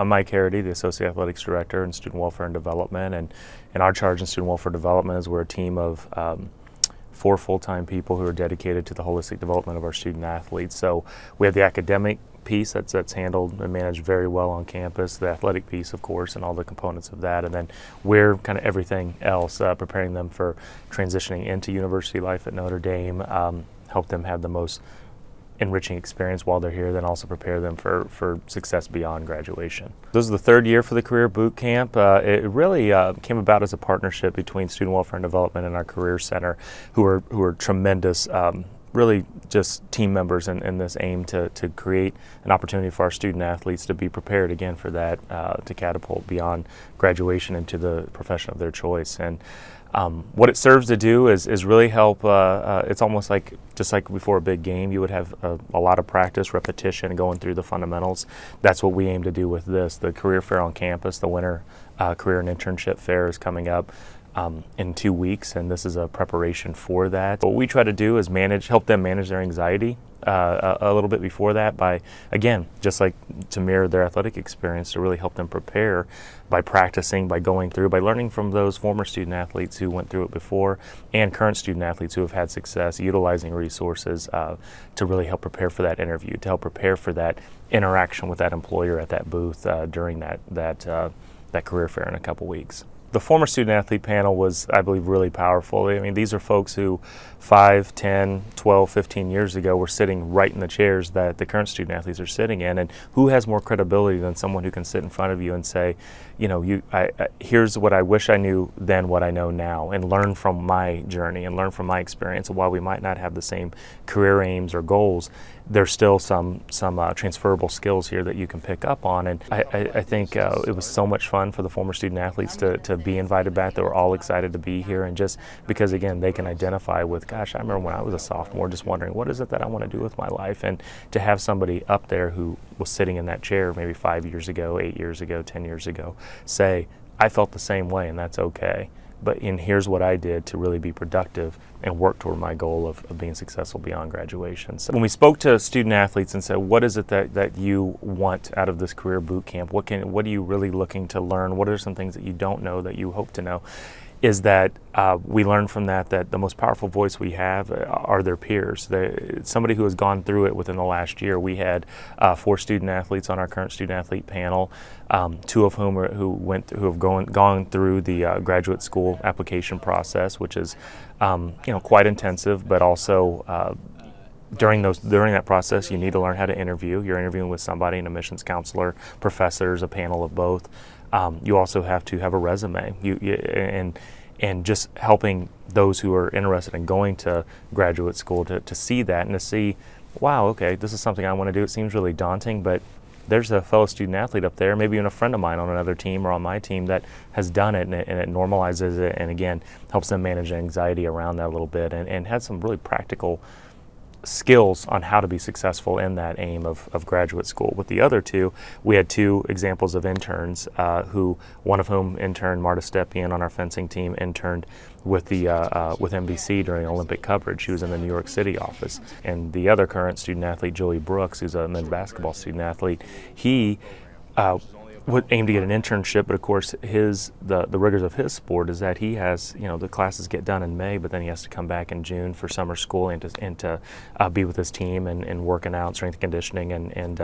I'm Mike Harrity, the Associate Athletics Director in Student Welfare and Development, and our charge in Student Welfare Development is we're a team of 4 full-time people who are dedicated to the holistic development of our student athletes. So we have the academic piece that's handled and managed very well on campus, the athletic piece, of course, and all the components of that, and then we're kind of everything else, preparing them for transitioning into university life at Notre Dame, help them have the most enriching experience while they're here, then also prepare them for success beyond graduation. This is the 3rd year for the Career Boot Camp. It really came about as a partnership between Student Welfare and Development and our Career Center, who are tremendous, really just team members in this aim to create an opportunity for our student athletes to be prepared again for that, to catapult beyond graduation into the profession of their choice. And what it serves to do is really help. It's almost like just like before a big game, you would have a lot of practice, repetition, going through the fundamentals. That's what we aim to do with this. The career fair on campus, the winter career and internship fair is coming up in 2 weeks, and this is a preparation for that. What we try to do is help them manage their anxiety a little bit before that by, again, just like to mirror their athletic experience, to really help them prepare by practicing, by going through, by learning from those former student athletes who went through it before and current student athletes who have had success, utilizing resources to really help prepare for that interview, to help prepare for that interaction with that employer at that booth during that career fair in a couple weeks. The former student athlete panel was, I believe, really powerful. I mean, these are folks who 5, 10, 12, 15 years ago were sitting right in the chairs that the current student athletes are sitting in, and who has more credibility than someone who can sit in front of you and say, you know, here's what I wish I knew then what I know now, and learn from my journey and learn from my experience. And while we might not have the same career aims or goals, there's still some transferable skills here that you can pick up on. And I think it was so much fun for the former student athletes to be invited back. They were all excited to be here, and just because, again, they can identify with, gosh, I remember when I was a sophomore just wondering, what is it that I want to do with my life? And to have somebody up there who was sitting in that chair maybe 5 years ago, 8 years ago, 10 years ago, say, I felt the same way, and that's okay. And here's what I did to really be productive and work toward my goal of being successful beyond graduation. So when we spoke to student athletes and said, what is it that you want out of this career boot camp? What are you really looking to learn? What are some things that you don't know that you hope to know? Is that we learned from that the most powerful voice we have are their peers. Somebody who has gone through it within the last year. We had 4 student athletes on our current student athlete panel, 2 of whom who have gone through the graduate school application process, which is quite intensive, but also during that process, you need to learn how to interview. You're interviewing with somebody, an admissions counselor, professors, a panel of both. You also have to have a resume, and just helping those who are interested in going to graduate school to see that and to see, wow, okay, this is something I want to do. It seems really daunting, but there's a fellow student athlete up there, maybe even a friend of mine on another team or on my team that has done it, and it normalizes it, and again, helps them manage anxiety around that a little bit, and has some really practical skills on how to be successful in that aim of graduate school. With the other 2, we had 2 examples of interns, one of whom interned, Marta Stepien on our fencing team, interned with NBC during Olympic coverage. She was in the New York City office. And the other current student athlete, Joey Brooks, who's a men's basketball student athlete, he would aim to get an internship, but of course the rigors of his sport is that he has, the classes get done in May, but then he has to come back in June for summer school and to be with his team and working out, strength and conditioning and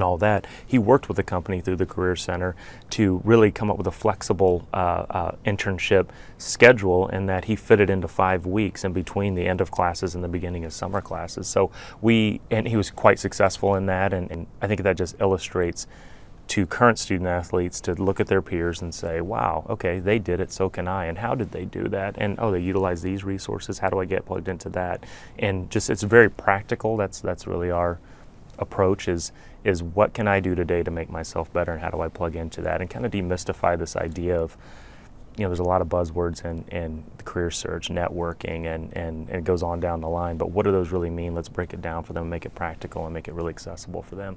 all that. He worked with the company through the Career Center to really come up with a flexible internship schedule, in that he fitted into 5 weeks in between the end of classes and the beginning of summer classes. So he was quite successful in that, and I think that just illustrates to current student athletes to look at their peers and say, wow, okay, they did it, so can I. And how did they do that? And oh, they utilize these resources. How do I get plugged into that? And just, it's very practical. That's really our approach, is what can I do today to make myself better, and how do I plug into that, and kind of demystify this idea of, there's a lot of buzzwords in the career search, networking, and it goes on down the line, but what do those really mean? Let's break it down for them, make it practical, and make it really accessible for them.